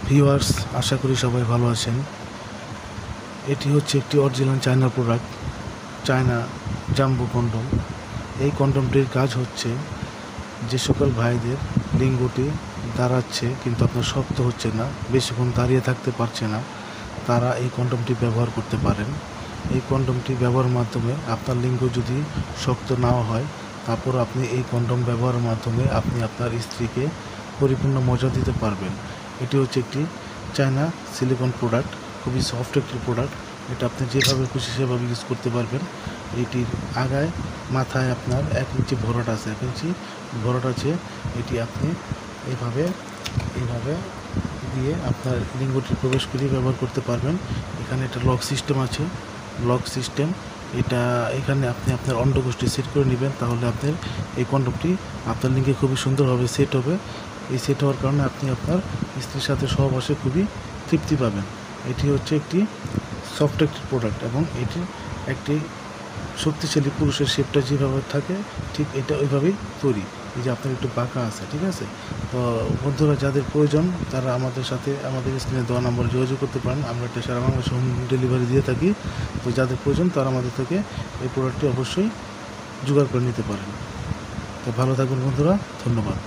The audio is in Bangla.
ভিউয়ার্স, আশা করি সবাই ভালো আছেন। এটি হচ্ছে একটি original China product, China jumbo condom. এই কন্ডমটির কাজ হচ্ছে যে সকল ভাইদের লিঙ্গটি দাঁড়াচ্ছে কিন্তু আপনার শক্ত হচ্ছে না, বেশিক্ষণ দাঁড়িয়ে থাকতে পারছে না, তারা এই কন্ডমটি ব্যবহার করতে পারেন। এই কন্ডমটি ব্যবহারের মাধ্যমে আপনার লিঙ্গ যদি শক্ত নাও হয়, তারপর আপনি এই কন্ডম ব্যবহারের মাধ্যমে আপনি আপনার স্ত্রীকে পরিপূর্ণ মজা দিতে পারবেন। এটি হচ্ছে একটি চায়না সিলিকন প্রোডাক্ট, খুবই সফট একটি প্রোডাক্ট। এটা আপনি যেভাবে খুশি সেভাবে ইউজ করতে পারবেন। এটির আগায় মাথায় আপনার 1 ইঞ্চি ভরাট আছে, 1 ইঞ্চি ভরাট আছে। এটি আপনি এইভাবে দিয়ে আপনার লিঙ্গটি প্রবেশ করিয়ে ব্যবহার করতে পারবেন। এখানে একটা লক সিস্টেম আছে, লক সিস্টেম। এখানে আপনি আপনার অন্ডকোষটি সেট করে নেবেন, তাহলে আপনার এই কন্ডমটি আপনার লিঙ্গে খুবই সুন্দরভাবে সেট হবে। এই সেট হওয়ার কারণে আপনি আপনার স্ত্রীর সাথে সহবাসে খুবই তৃপ্তি পাবেন। এটি হচ্ছে একটি সফট একটি প্রোডাক্ট এবং এটি একটি শক্তিশালী পুরুষের শেপটা যেভাবে থাকে ঠিক এটা ওইভাবেই তৈরি। এই যে আপনার একটু বাঁকা আছে, ঠিক আছে। তো বন্ধুরা, যাদের প্রয়োজন তারা আমাদের সাথে আমাদের স্ক্রিনে দেওয়া নম্বরে যোগাযোগ করতে পারেন। আমরা একটা সারা বাংলাদেশে হোম ডেলিভারি দিয়ে থাকি। তো যাদের প্রয়োজন তারা আমাদের থেকে এই প্রোডাক্টটি অবশ্যই জোগাড় করে নিতে পারেন। তো ভালো থাকবেন বন্ধুরা, ধন্যবাদ।